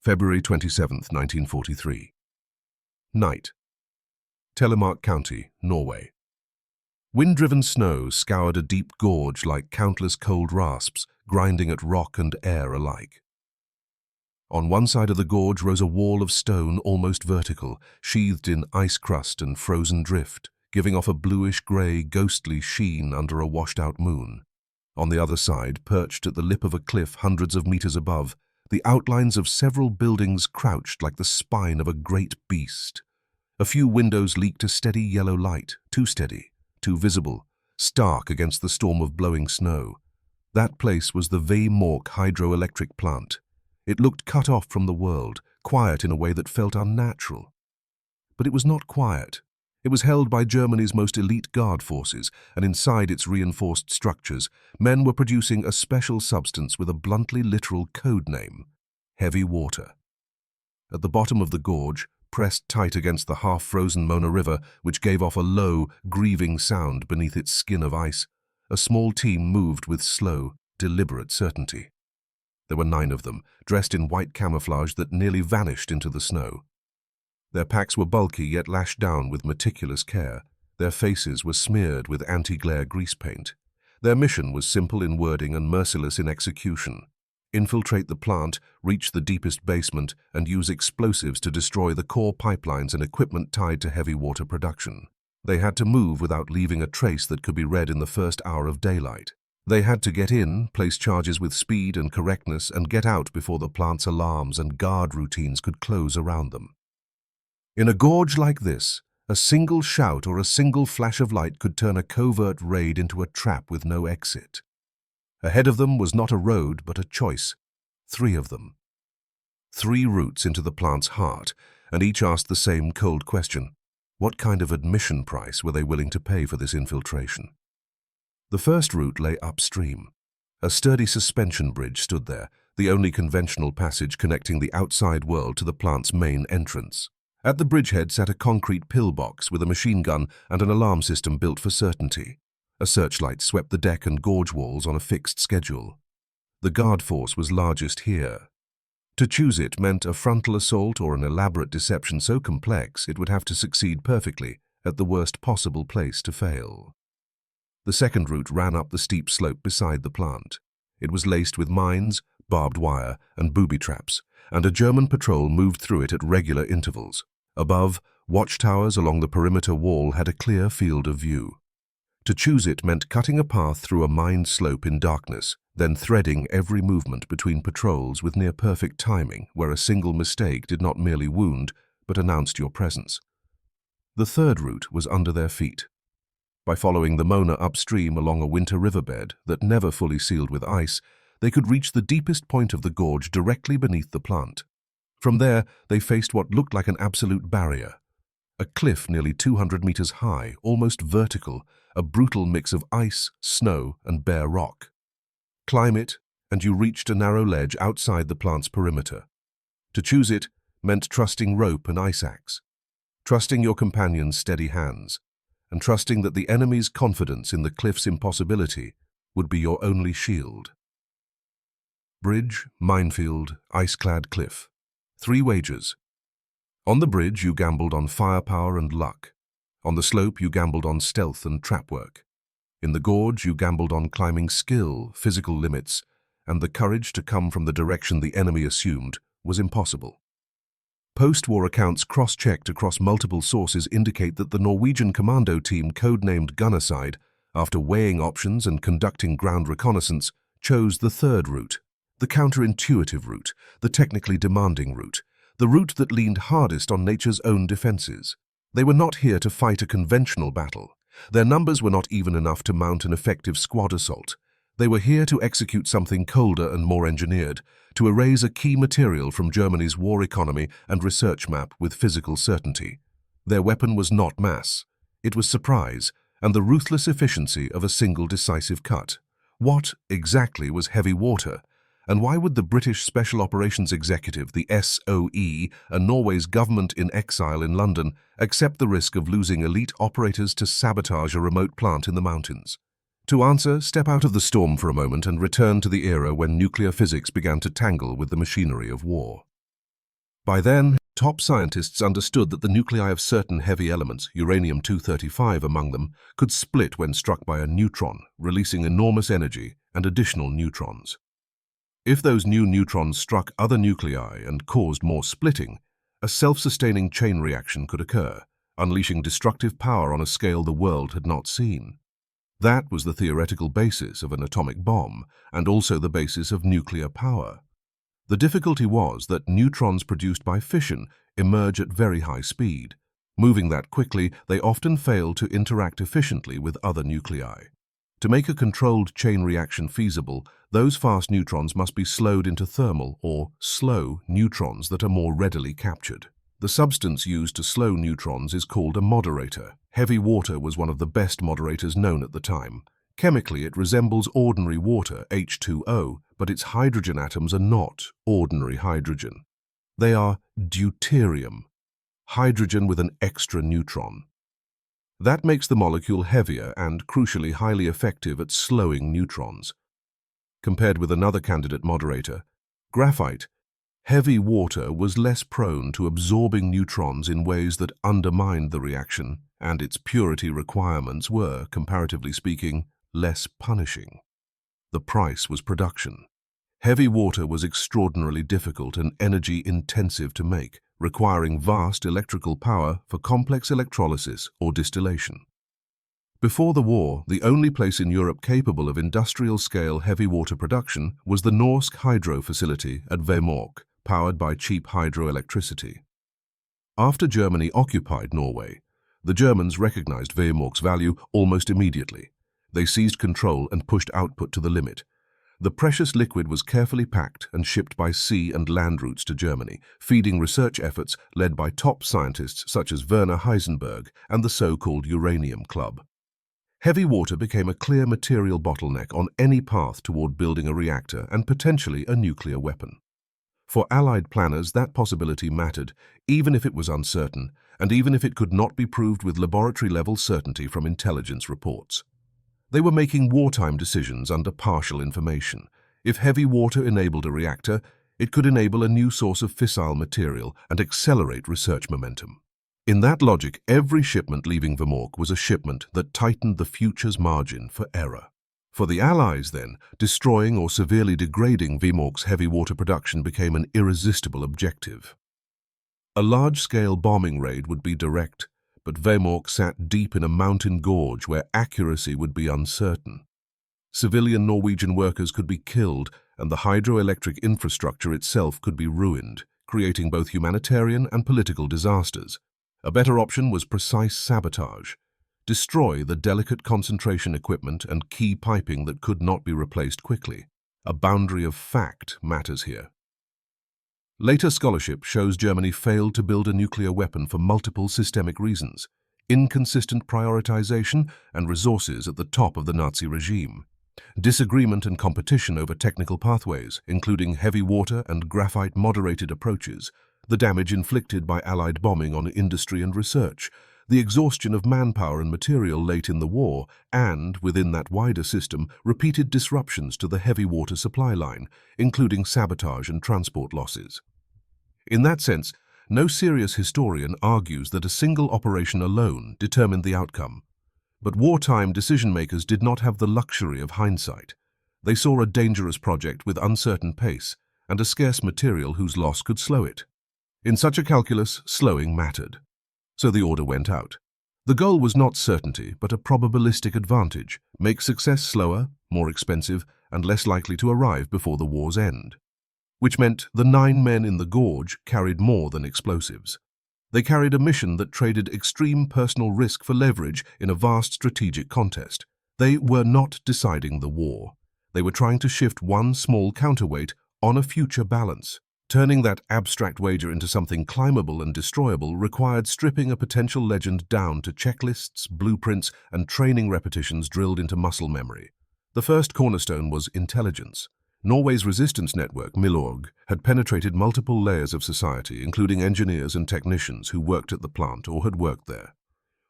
February 27, 1943. Night. Telemark County, Norway. Wind-driven snow scoured a deep gorge like countless cold rasps, grinding at rock and air alike. On one side of the gorge rose a wall of stone almost vertical, sheathed in ice crust and frozen drift, giving off a bluish-grey, ghostly sheen under a washed-out moon. On the other side, perched at the lip of a cliff hundreds of meters above, the outlines of several buildings crouched like the spine of a great beast. A few windows leaked a steady yellow light, too steady, too visible, stark against the storm of blowing snow. That place was the Vemork hydroelectric plant. It looked cut off from the world, quiet in a way that felt unnatural. But it was not quiet. It was held by Germany's most elite guard forces, and inside its reinforced structures, men were producing a special substance with a bluntly literal code name: heavy water. At the bottom of the gorge, pressed tight against the half-frozen Mona River, which gave off a low, grieving sound beneath its skin of ice, a small team moved with slow, deliberate certainty. There were 9 of them, dressed in white camouflage that nearly vanished into the snow. Their packs were bulky yet lashed down with meticulous care. Their faces were smeared with anti-glare grease paint. Their mission was simple in wording and merciless in execution: infiltrate the plant, reach the deepest basement, and use explosives to destroy the core pipelines and equipment tied to heavy water production. They had to move without leaving a trace that could be read in the first hour of daylight. They had to get in, place charges with speed and correctness, and get out before the plant's alarms and guard routines could close around them. In a gorge like this, a single shout or a single flash of light could turn a covert raid into a trap with no exit. Ahead of them was not a road, but a choice. 3 of them. 3 routes into the plant's heart, and each asked the same cold question: what kind of admission price were they willing to pay for this infiltration? The first route lay upstream. A sturdy suspension bridge stood there, the only conventional passage connecting the outside world to the plant's main entrance. At the bridgehead sat a concrete pillbox with a machine gun and an alarm system built for certainty. A searchlight swept the deck and gorge walls on a fixed schedule. The guard force was largest here. To choose it meant a frontal assault or an elaborate deception so complex it would have to succeed perfectly at the worst possible place to fail. The second route ran up the steep slope beside the plant. It was laced with mines, barbed wire, and booby traps, and a German patrol moved through it at regular intervals. Above, watchtowers along the perimeter wall had a clear field of view. To choose it meant cutting a path through a mined slope in darkness, then threading every movement between patrols with near-perfect timing, where a single mistake did not merely wound, but announced your presence. The third route was under their feet. By following the Mona upstream along a winter riverbed that never fully sealed with ice, they could reach the deepest point of the gorge directly beneath the plant. From there, they faced what looked like an absolute barrier. A cliff nearly 200 meters high, almost vertical, a brutal mix of ice, snow, and bare rock. Climb it, and you reached a narrow ledge outside the plant's perimeter. To choose it meant trusting rope and ice axe, trusting your companion's steady hands, and trusting that the enemy's confidence in the cliff's impossibility would be your only shield. Bridge, minefield, ice-clad cliff. 3 wagers. On the bridge, you gambled on firepower and luck. On the slope, you gambled on stealth and trap work. In the gorge, you gambled on climbing skill, physical limits, and the courage to come from the direction the enemy assumed was impossible. Post-war accounts cross-checked across multiple sources indicate that the Norwegian commando team, codenamed Gunnerside, after weighing options and conducting ground reconnaissance, chose the third route, the counterintuitive route, the technically demanding route, the route that leaned hardest on nature's own defenses. They were not here to fight a conventional battle. Their numbers were not even enough to mount an effective squad assault. They were here to execute something colder and more engineered, to erase a key material from Germany's war economy and research map with physical certainty. Their weapon was not mass. It was surprise and the ruthless efficiency of a single decisive cut. What exactly was heavy water? And why would the British Special Operations Executive, the SOE, and Norway's government in exile in London, accept the risk of losing elite operators to sabotage a remote plant in the mountains? To answer, step out of the storm for a moment and return to the era when nuclear physics began to tangle with the machinery of war. By then, top scientists understood that the nuclei of certain heavy elements, uranium-235 among them, could split when struck by a neutron, releasing enormous energy and additional neutrons. If those new neutrons struck other nuclei and caused more splitting, a self-sustaining chain reaction could occur, unleashing destructive power on a scale the world had not seen. That was the theoretical basis of an atomic bomb, and also the basis of nuclear power. The difficulty was that neutrons produced by fission emerge at very high speed. Moving that quickly, they often fail to interact efficiently with other nuclei. To make a controlled chain reaction feasible, those fast neutrons must be slowed into thermal or slow neutrons that are more readily captured. The substance used to slow neutrons is called a moderator. Heavy water was one of the best moderators known at the time. Chemically, it resembles ordinary water, H2O, but its hydrogen atoms are not ordinary hydrogen. They are deuterium, hydrogen with an extra neutron. That makes the molecule heavier and, crucially, highly effective at slowing neutrons. Compared with another candidate moderator, graphite, heavy water was less prone to absorbing neutrons in ways that undermined the reaction, and its purity requirements were, comparatively speaking, less punishing. The price was production. Heavy water was extraordinarily difficult and energy-intensive to make, requiring vast electrical power for complex electrolysis or distillation. Before the war, the only place in Europe capable of industrial-scale heavy water production was the Norsk hydro facility at Vemork, powered by cheap hydroelectricity. After Germany occupied Norway, the Germans recognized Vemork's value almost immediately. They seized control and pushed output to the limit. The precious liquid was carefully packed and shipped by sea and land routes to Germany, feeding research efforts led by top scientists such as Werner Heisenberg and the so-called Uranium Club. Heavy water became a clear material bottleneck on any path toward building a reactor and potentially a nuclear weapon. For Allied planners, that possibility mattered, even if it was uncertain, and even if it could not be proved with laboratory-level certainty from intelligence reports. They were making wartime decisions under partial information. If heavy water enabled a reactor, it could enable a new source of fissile material and accelerate research momentum. In that logic, every shipment leaving Vimok was a shipment that tightened the future's margin for error. For the Allies, then, destroying or severely degrading Vimok's heavy water production became an irresistible objective. A large-scale bombing raid would be direct, but Vemork sat deep in a mountain gorge where accuracy would be uncertain. Civilian Norwegian workers could be killed, and the hydroelectric infrastructure itself could be ruined, creating both humanitarian and political disasters. A better option was precise sabotage. Destroy the delicate concentration equipment and key piping that could not be replaced quickly. A boundary of fact matters here. Later scholarship shows Germany failed to build a nuclear weapon for multiple systemic reasons: inconsistent prioritization and resources at the top of the Nazi regime, disagreement and competition over technical pathways, including heavy water and graphite-moderated approaches, the damage inflicted by Allied bombing on industry and research, the exhaustion of manpower and material late in the war, and, within that wider system, repeated disruptions to the heavy water supply line, including sabotage and transport losses. In that sense, no serious historian argues that a single operation alone determined the outcome. But wartime decision-makers did not have the luxury of hindsight. They saw a dangerous project with uncertain pace and a scarce material whose loss could slow it. In such a calculus, slowing mattered. So the order went out. The goal was not certainty, but a probabilistic advantage: make success slower, more expensive, and less likely to arrive before the war's end. Which meant the 9 men in the gorge carried more than explosives. They carried a mission that traded extreme personal risk for leverage in a vast strategic contest. They were not deciding the war. They were trying to shift one small counterweight on a future balance. Turning that abstract wager into something climbable and destroyable required stripping a potential legend down to checklists, blueprints, and training repetitions drilled into muscle memory. The first cornerstone was intelligence. Norway's resistance network, Milorg, had penetrated multiple layers of society, including engineers and technicians who worked at the plant or had worked there.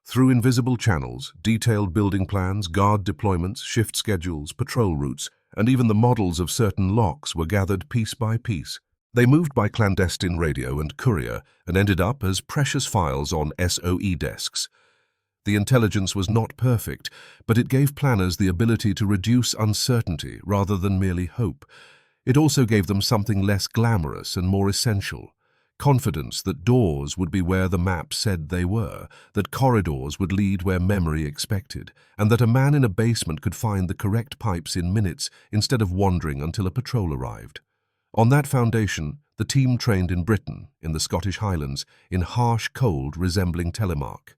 Through invisible channels, detailed building plans, guard deployments, shift schedules, patrol routes, and even the models of certain locks were gathered piece by piece. They moved by clandestine radio and courier and ended up as precious files on SOE desks. The intelligence was not perfect, but it gave planners the ability to reduce uncertainty rather than merely hope. It also gave them something less glamorous and more essential: confidence that doors would be where the map said they were, that corridors would lead where memory expected, and that a man in a basement could find the correct pipes in minutes instead of wandering until a patrol arrived. On that foundation, the team trained in Britain, in the Scottish Highlands, in harsh cold resembling Telemark.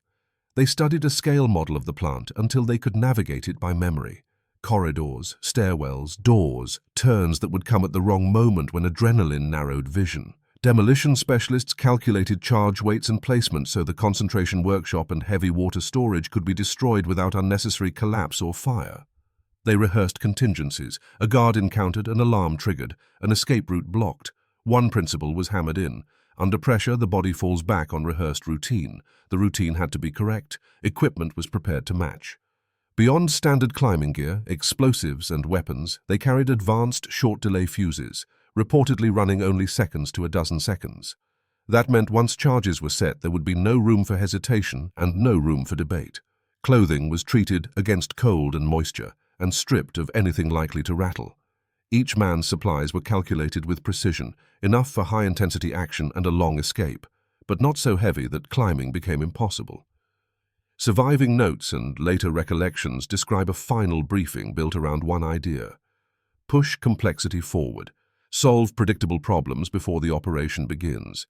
They studied a scale model of the plant until they could navigate it by memory. Corridors, stairwells, doors, turns that would come at the wrong moment when adrenaline narrowed vision. Demolition specialists calculated charge weights and placement so the concentration workshop and heavy water storage could be destroyed without unnecessary collapse or fire. They rehearsed contingencies. A guard encountered, an alarm triggered, an escape route blocked. One principle was hammered in. Under pressure, the body falls back on rehearsed routine. The routine had to be correct. Equipment was prepared to match. Beyond standard climbing gear, explosives and weapons, they carried advanced short-delay fuses, reportedly running only seconds to a dozen seconds. That meant once charges were set, there would be no room for hesitation and no room for debate. Clothing was treated against cold and moisture, and stripped of anything likely to rattle. Each man's supplies were calculated with precision, enough for high-intensity action and a long escape, but not so heavy that climbing became impossible. Surviving notes and later recollections describe a final briefing built around one idea: push complexity forward. Solve predictable problems before the operation begins.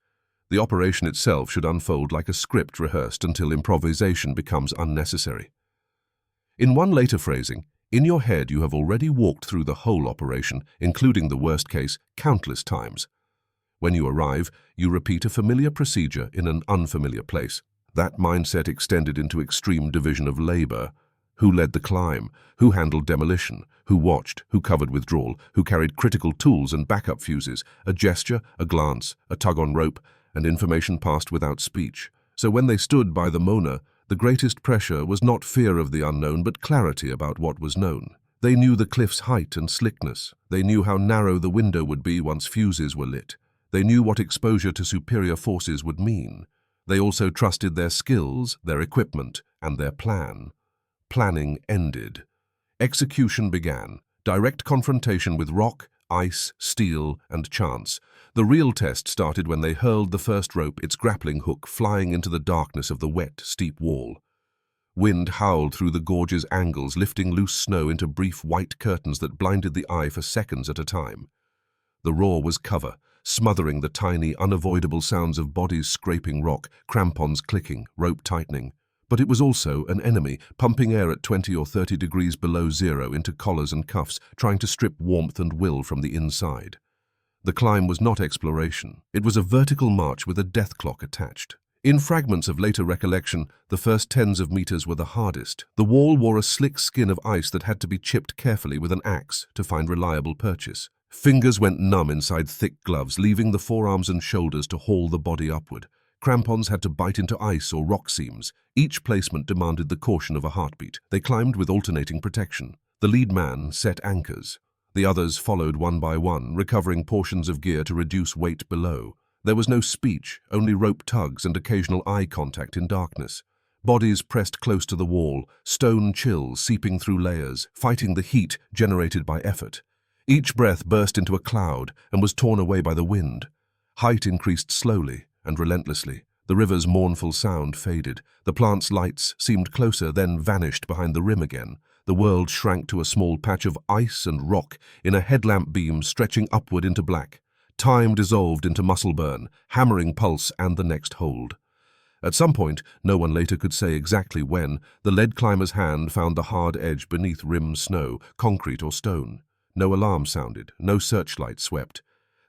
The operation itself should unfold like a script rehearsed until improvisation becomes unnecessary. In one later phrasing, in your head you have already walked through the whole operation, including the worst case, countless times. When you arrive, you repeat a familiar procedure in an unfamiliar place. That mindset extended into extreme division of labor. Who led the climb? Who handled demolition? Who watched? Who covered withdrawal? Who carried critical tools and backup fuses? A gesture, a glance, a tug on rope, and information passed without speech. So when they stood by the Mona, the greatest pressure was not fear of the unknown, but clarity about what was known. They knew the cliff's height and slickness. They knew how narrow the window would be once fuses were lit. They knew what exposure to superior forces would mean. They also trusted their skills, their equipment, and their plan. Planning ended. Execution began. Direct confrontation with rock, ice, steel, and chance. The real test started when they hurled the first rope, its grappling hook flying into the darkness of the wet, steep wall. Wind howled through the gorge's angles, lifting loose snow into brief white curtains that blinded the eye for seconds at a time. The roar was cover, smothering the tiny, unavoidable sounds of bodies scraping rock, crampons clicking, rope tightening. But it was also an enemy, pumping air at 20 or 30 degrees below zero into collars and cuffs, trying to strip warmth and will from the inside. The climb was not exploration. It was a vertical march with a death clock attached. In fragments of later recollection, the first tens of meters were the hardest. The wall wore a slick skin of ice that had to be chipped carefully with an axe to find reliable purchase. Fingers went numb inside thick gloves, leaving the forearms and shoulders to haul the body upward. Crampons had to bite into ice or rock seams. Each placement demanded the caution of a heartbeat. They climbed with alternating protection. The lead man set anchors. The others followed one by one, recovering portions of gear to reduce weight below. There was no speech, only rope tugs and occasional eye contact in darkness. Bodies pressed close to the wall, stone chills seeping through layers, fighting the heat generated by effort. Each breath burst into a cloud and was torn away by the wind. Height increased slowly and relentlessly. The river's mournful sound faded. The plant's lights seemed closer, then vanished behind the rim again. The world shrank to a small patch of ice and rock in a headlamp beam stretching upward into black. Time dissolved into muscle burn, hammering pulse and the next hold. At some point, no one later could say exactly when, the lead climber's hand found the hard edge beneath rim snow, concrete or stone. No alarm sounded, no searchlight swept.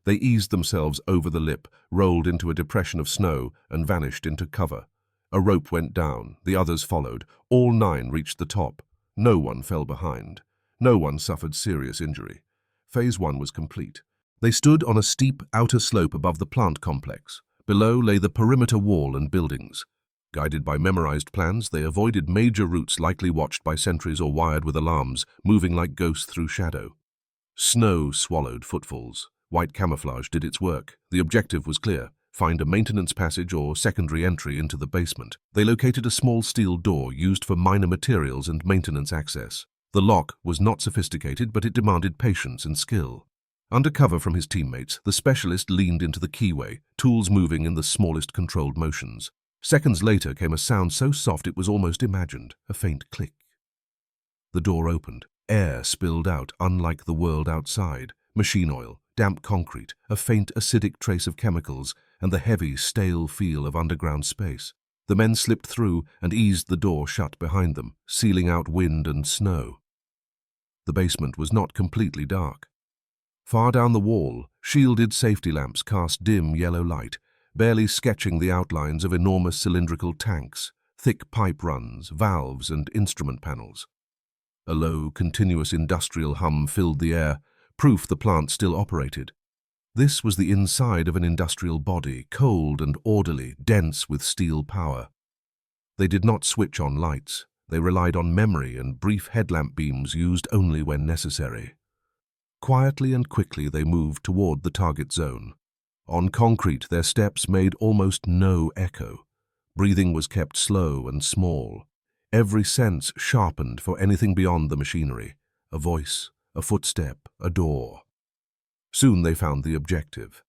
They eased themselves over the lip, rolled into a depression of snow, and vanished into cover. A rope went down, the others followed. All 9 reached the top. No one fell behind. No one suffered serious injury. Phase 1 was complete. They stood on a steep outer slope above the plant complex. Below lay the perimeter wall and buildings. Guided by memorized plans, they avoided major routes likely watched by sentries or wired with alarms, moving like ghosts through shadow. Snow swallowed footfalls. White camouflage did its work. The objective was clear: find a maintenance passage or secondary entry into the basement. They located a small steel door used for minor materials and maintenance access. The lock was not sophisticated, but it demanded patience and skill. Under cover from his teammates, the specialist leaned into the keyway, tools moving in the smallest controlled motions. Seconds later came a sound so soft it was almost imagined, a faint click. The door opened. Air spilled out, unlike the world outside. Machine oil, damp concrete, a faint acidic trace of chemicals, and the heavy, stale feel of underground space. The men slipped through and eased the door shut behind them, sealing out wind and snow. The basement was not completely dark. Far down the wall, shielded safety lamps cast dim yellow light, barely sketching the outlines of enormous cylindrical tanks, thick pipe runs, valves, and instrument panels. A low, continuous industrial hum filled the air, proof the plant still operated. This was the inside of an industrial body, cold and orderly, dense with steel power. They did not switch on lights. They relied on memory and brief headlamp beams used only when necessary. Quietly and quickly they moved toward the target zone. On concrete, their steps made almost no echo. Breathing was kept slow and small. Every sense sharpened for anything beyond the machinery: a voice, a footstep, a door. Soon they found the objective: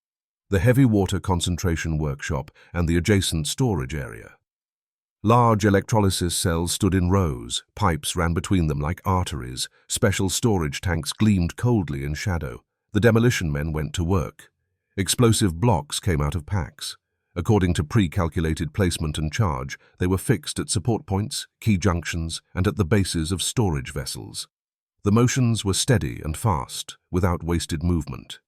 the heavy water concentration workshop and the adjacent storage area. Large electrolysis cells stood in rows, pipes ran between them like arteries, special storage tanks gleamed coldly in shadow. The demolition men went to work. Explosive blocks came out of packs. According to pre-calculated placement and charge, they were fixed at support points, key junctions, and at the bases of storage vessels. The motions were steady and fast, without wasted movement.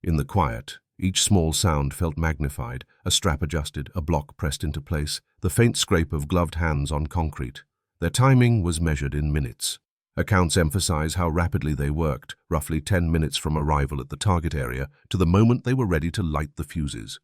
In the quiet, each small sound felt magnified, a strap adjusted, a block pressed into place, the faint scrape of gloved hands on concrete. Their timing was measured in minutes. Accounts emphasize how rapidly they worked, roughly 10 minutes from arrival at the target area to the moment they were ready to light the fuses.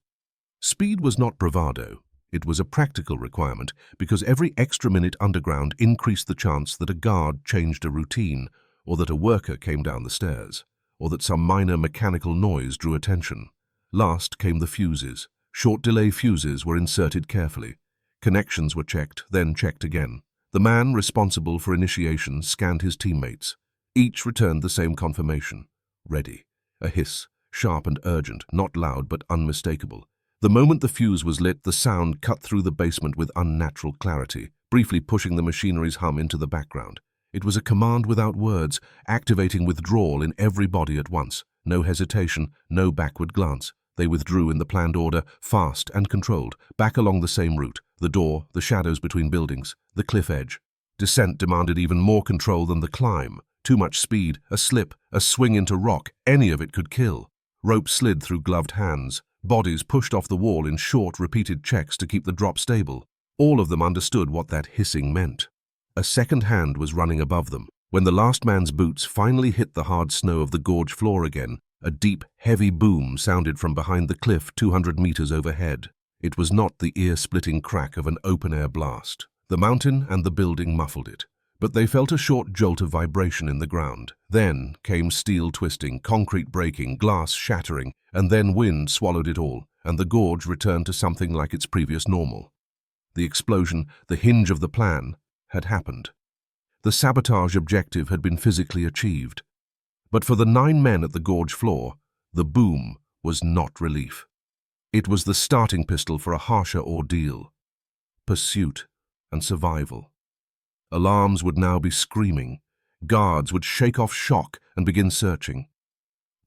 Speed was not bravado. It was a practical requirement, because every extra minute underground increased the chance that a guard changed a routine, or that a worker came down the stairs, or that some minor mechanical noise drew attention. Last came the fuses. Short delay fuses were inserted carefully. Connections were checked, then checked again. The man responsible for initiation scanned his teammates. Each returned the same confirmation: ready. A hiss, sharp and urgent, not loud but unmistakable. The moment the fuse was lit, the sound cut through the basement with unnatural clarity, briefly pushing the machinery's hum into the background. It was a command without words, activating withdrawal in every body at once. No hesitation, no backward glance. They withdrew in the planned order, fast and controlled, back along the same route: the door, the shadows between buildings, the cliff edge. Descent demanded even more control than the climb. Too much speed, a slip, a swing into rock, any of it could kill. Rope slid through gloved hands. Bodies pushed off the wall in short, repeated checks to keep the drop stable. All of them understood what that hissing meant. A second hand was running above them. When the last man's boots finally hit the hard snow of the gorge floor again, a deep, heavy boom sounded from behind the cliff 200 meters overhead. It was not the ear-splitting crack of an open-air blast. The mountain and the building muffled it, but they felt a short jolt of vibration in the ground. Then came steel twisting, concrete breaking, glass shattering, and then wind swallowed it all, and the gorge returned to something like its previous normal. The explosion, the hinge of the plan, had happened. The sabotage objective had been physically achieved. But for the 9 men at the gorge floor, the boom was not relief. It was the starting pistol for a harsher ordeal: pursuit and survival. Alarms would now be screaming. Guards would shake off shock and begin searching.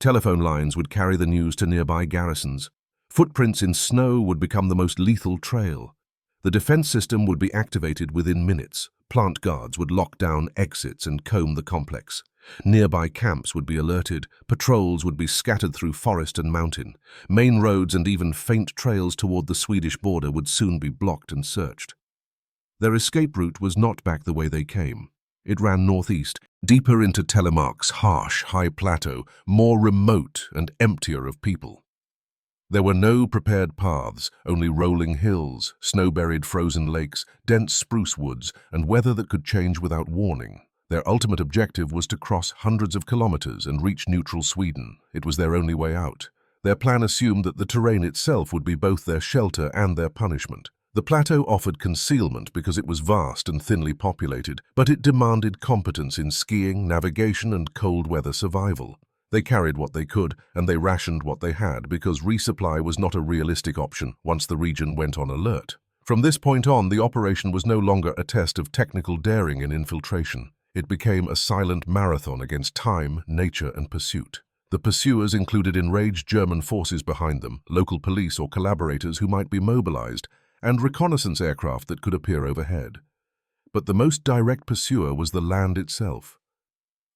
Telephone lines would carry the news to nearby garrisons. Footprints in snow would become the most lethal trail. The defense system would be activated within minutes. Plant guards would lock down exits and comb the complex. Nearby camps would be alerted. Patrols would be scattered through forest and mountain. Main roads and even faint trails toward the Swedish border would soon be blocked and searched. Their escape route was not back the way they came. It ran northeast, deeper into Telemark's harsh, high plateau, more remote and emptier of people. There were no prepared paths, only rolling hills, snow-buried frozen lakes, dense spruce woods, and weather that could change without warning. Their ultimate objective was to cross hundreds of kilometers and reach neutral Sweden. It was their only way out. Their plan assumed that the terrain itself would be both their shelter and their punishment. The plateau offered concealment because it was vast and thinly populated, but it demanded competence in skiing, navigation, and cold weather survival. They carried what they could, and they rationed what they had because resupply was not a realistic option once the region went on alert. From this point on, the operation was no longer a test of technical daring and infiltration. It became a silent marathon against time, nature, and pursuit. The pursuers included enraged German forces behind them, local police or collaborators who might be mobilized, and reconnaissance aircraft that could appear overhead. But the most direct pursuer was the land itself.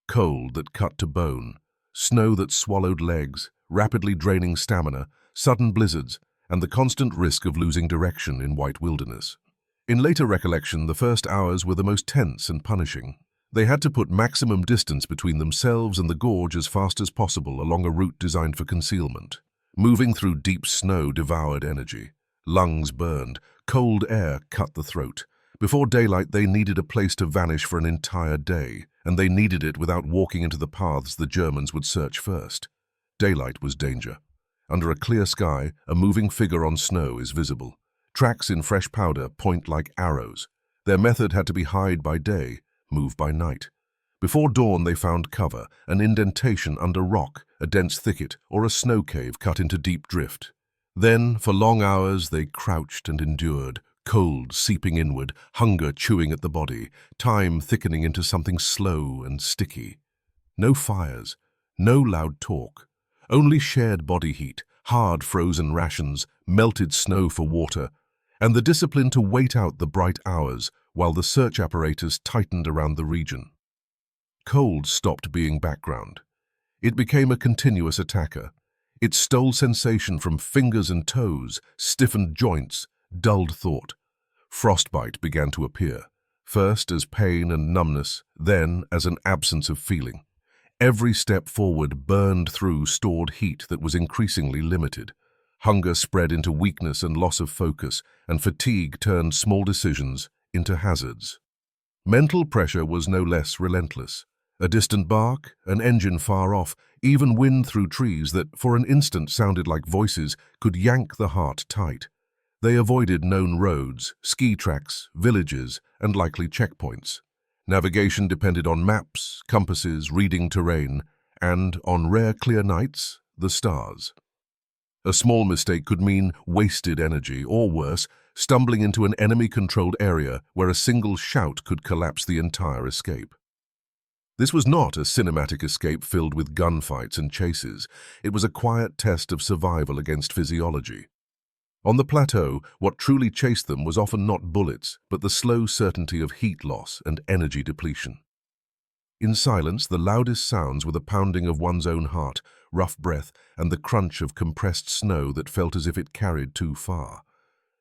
Cold that cut to bone, snow that swallowed legs, rapidly draining stamina, sudden blizzards, and the constant risk of losing direction in white wilderness. In later recollection, the first hours were the most tense and punishing. They had to put maximum distance between themselves and the gorge as fast as possible along a route designed for concealment. Moving through deep snow devoured energy. Lungs burned, cold air cut the throat. Before daylight, they needed a place to vanish for an entire day, and they needed it without walking into the paths the Germans would search first. Daylight was danger. Under a clear sky, a moving figure on snow is visible. Tracks in fresh powder point like arrows. Their method had to be hide by day, move by night. Before dawn, they found cover, an indentation under rock, a dense thicket, or a snow cave cut into deep drift. Then, for long hours, they crouched and endured, cold seeping inward, hunger chewing at the body, time thickening into something slow and sticky. No fires, no loud talk, only shared body heat, hard frozen rations, melted snow for water, and the discipline to wait out the bright hours while the search apparatus tightened around the region. Cold stopped being background. It became a continuous attacker. It stole sensation from fingers and toes, stiffened joints, dulled thought. Frostbite began to appear, first as pain and numbness, then as an absence of feeling. Every step forward burned through stored heat that was increasingly limited. Hunger spread into weakness and loss of focus, and fatigue turned small decisions into hazards. Mental pressure was no less relentless. A distant bark, an engine far off, even wind through trees that for an instant sounded like voices could yank the heart tight. They avoided known roads, ski tracks, villages, and likely checkpoints. Navigation depended on maps, compasses, reading terrain, and, on rare clear nights, the stars. A small mistake could mean wasted energy, or worse, stumbling into an enemy-controlled area where a single shout could collapse the entire escape. This was not a cinematic escape filled with gunfights and chases. It was a quiet test of survival against physiology. On the plateau, what truly chased them was often not bullets, but the slow certainty of heat loss and energy depletion. In silence, the loudest sounds were the pounding of one's own heart, rough breath, and the crunch of compressed snow that felt as if it carried too far.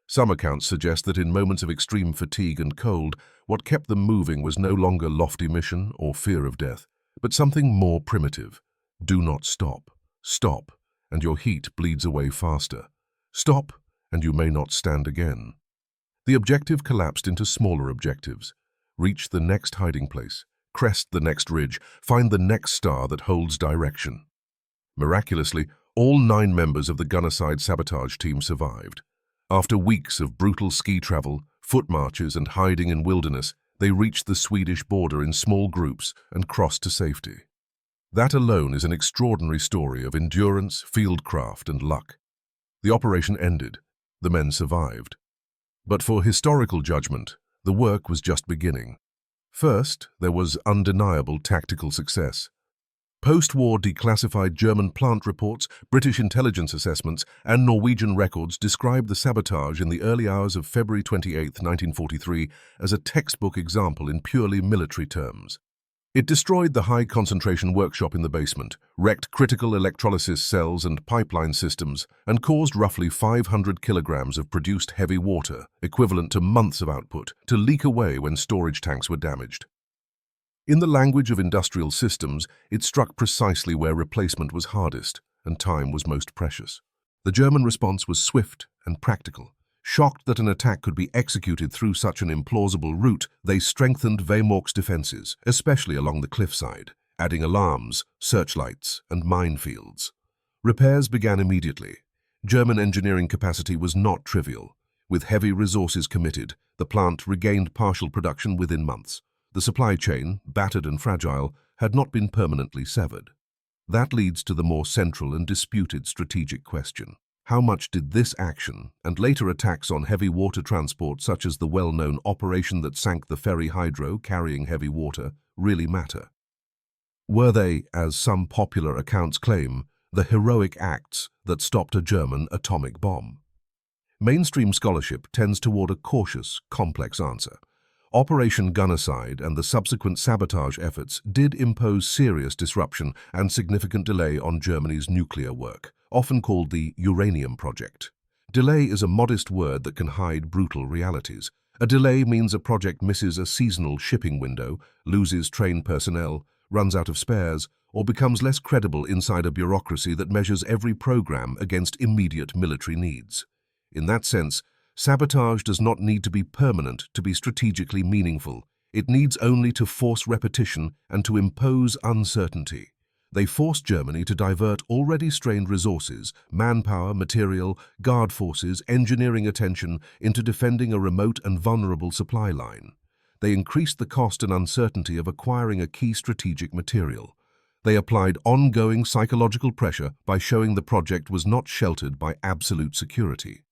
Some accounts suggest that in moments of extreme fatigue and cold, what kept them moving was no longer lofty mission or fear of death, but something more primitive. Do not stop. Stop, and your heat bleeds away faster. Stop, and you may not stand again. The objective collapsed into smaller objectives. Reach the next hiding place, crest the next ridge, find the next star that holds direction. Miraculously, all 9 members of the Gunnerside sabotage team survived. After weeks of brutal ski travel, foot marches, and hiding in wilderness, they reached the Swedish border in small groups and crossed to safety. That alone is an extraordinary story of endurance, fieldcraft, and luck. The operation ended. The men survived. But for historical judgment, the work was just beginning. First, there was undeniable tactical success. Post-war declassified German plant reports, British intelligence assessments, and Norwegian records described the sabotage in the early hours of February 28, 1943, as a textbook example in purely military terms. It destroyed the high-concentration workshop in the basement, wrecked critical electrolysis cells and pipeline systems, and caused roughly 500 kilograms of produced heavy water, equivalent to months of output, to leak away when storage tanks were damaged. In the language of industrial systems, it struck precisely where replacement was hardest and time was most precious. The German response was swift and practical. Shocked that an attack could be executed through such an implausible route, they strengthened Vemork's defenses, especially along the cliffside, adding alarms, searchlights, and minefields. Repairs began immediately. German engineering capacity was not trivial. With heavy resources committed, the plant regained partial production within months. The supply chain, battered and fragile, had not been permanently severed. That leads to the more central and disputed strategic question. How much did this action, and later attacks on heavy water transport such as the well-known operation that sank the ferry Hydro carrying heavy water, really matter? Were they, as some popular accounts claim, the heroic acts that stopped a German atomic bomb? Mainstream scholarship tends toward a cautious, complex answer. Operation Gunnerside and the subsequent sabotage efforts did impose serious disruption and significant delay on Germany's nuclear work, often called the Uranium Project. Delay is a modest word that can hide brutal realities. A delay means a project misses a seasonal shipping window, loses trained personnel, runs out of spares, or becomes less credible inside a bureaucracy that measures every program against immediate military needs. In that sense, sabotage does not need to be permanent to be strategically meaningful. It needs only to force repetition and to impose uncertainty. They forced Germany to divert already strained resources, manpower, material, guard forces, engineering attention into defending a remote and vulnerable supply line. They increased the cost and uncertainty of acquiring a key strategic material. They applied ongoing psychological pressure by showing the project was not sheltered by absolute security.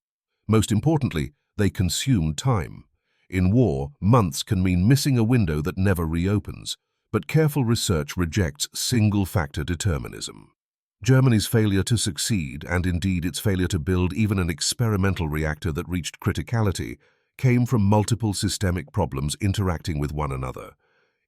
Most importantly, they consumed time. In war, months can mean missing a window that never reopens, but careful research rejects single-factor determinism. Germany's failure to succeed, and indeed its failure to build even an experimental reactor that reached criticality, came from multiple systemic problems interacting with one another.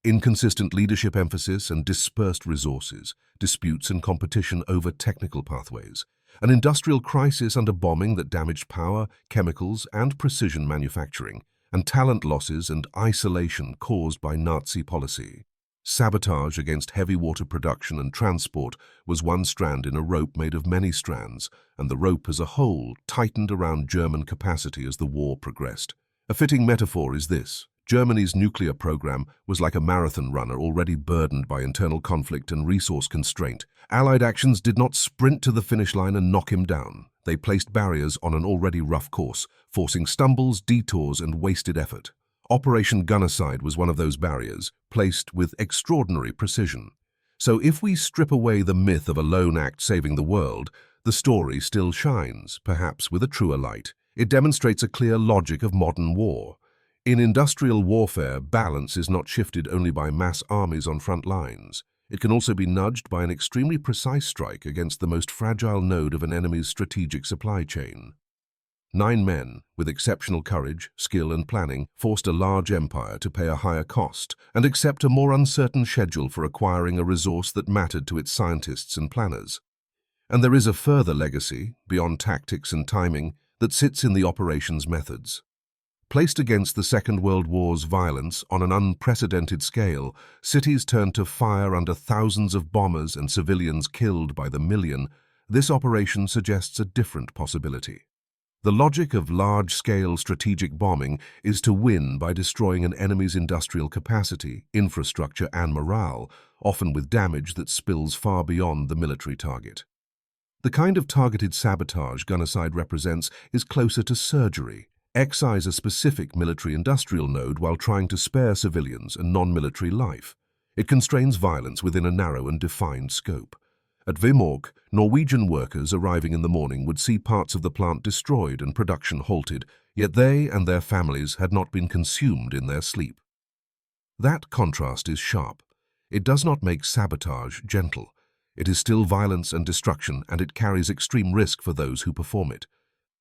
Inconsistent leadership emphasis and dispersed resources, disputes and competition over technical pathways, an industrial crisis under bombing that damaged power, chemicals, and precision manufacturing, and talent losses and isolation caused by Nazi policy. Sabotage against heavy water production and transport was one strand in a rope made of many strands, and the rope as a whole tightened around German capacity as the war progressed. A fitting metaphor is this. Germany's nuclear program was like a marathon runner already burdened by internal conflict and resource constraint. Allied actions did not sprint to the finish line and knock him down. They placed barriers on an already rough course, forcing stumbles, detours, and wasted effort. Operation Gunnerside was one of those barriers, placed with extraordinary precision. So if we strip away the myth of a lone act saving the world, the story still shines, perhaps with a truer light. It demonstrates a clear logic of modern war. In industrial warfare, balance is not shifted only by mass armies on front lines. It can also be nudged by an extremely precise strike against the most fragile node of an enemy's strategic supply chain. 9 men, with exceptional courage, skill and planning, forced a large empire to pay a higher cost and accept a more uncertain schedule for acquiring a resource that mattered to its scientists and planners. And there is a further legacy, beyond tactics and timing, that sits in the operations methods. Placed against the Second World War's violence on an unprecedented scale, cities turned to fire under thousands of bombers and civilians killed by the million. This operation suggests a different possibility. The logic of large-scale strategic bombing is to win by destroying an enemy's industrial capacity, infrastructure, and morale, often with damage that spills far beyond the military target. The kind of targeted sabotage Gunnerside represents is closer to surgery. Excise a specific military-industrial node while trying to spare civilians and non-military life. It constrains violence within a narrow and defined scope. At Vimok, Norwegian workers arriving in the morning would see parts of the plant destroyed and production halted, yet they and their families had not been consumed in their sleep. That contrast is sharp. It does not make sabotage gentle. It is still violence and destruction, and it carries extreme risk for those who perform it.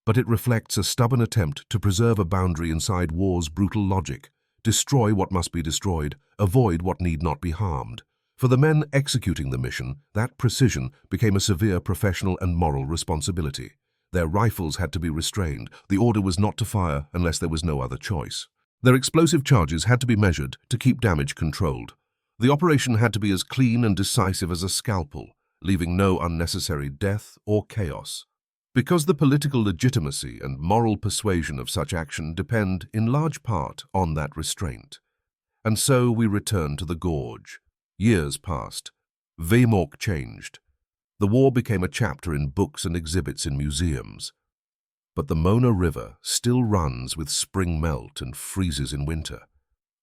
But it reflects a stubborn attempt to preserve a boundary inside war's brutal logic. Destroy what must be destroyed, avoid what need not be harmed. For the men executing the mission, that precision became a severe professional and moral responsibility. Their rifles had to be restrained. The order was not to fire unless there was no other choice. Their explosive charges had to be measured to keep damage controlled. The operation had to be as clean and decisive as a scalpel, leaving no unnecessary death or chaos. Because the political legitimacy and moral persuasion of such action depend in large part on that restraint. And so we return to the gorge. Years passed. Vemork changed. The war became a chapter in books and exhibits in museums. But the Mona River still runs with spring melt and freezes in winter.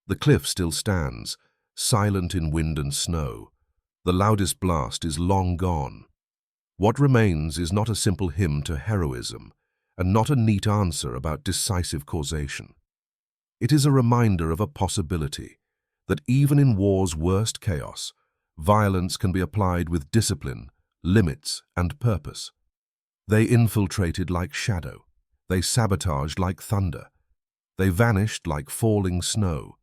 The cliff still stands, silent in wind and snow. The loudest blast is long gone. What remains is not a simple hymn to heroism, and not a neat answer about decisive causation. It is a reminder of a possibility, that even in war's worst chaos, violence can be applied with discipline, limits, and purpose. They infiltrated like shadow. They sabotaged like thunder. They vanished like falling snow.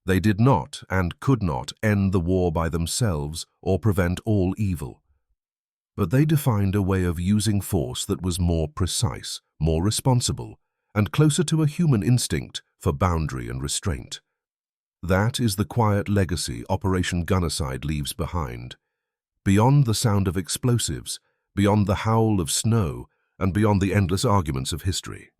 They did not and could not end the war by themselves or prevent all evil. But they defined a way of using force that was more precise, more responsible, and closer to a human instinct for boundary and restraint. That is the quiet legacy Operation Gunnerside leaves behind. Beyond the sound of explosives, beyond the howl of snow, and beyond the endless arguments of history.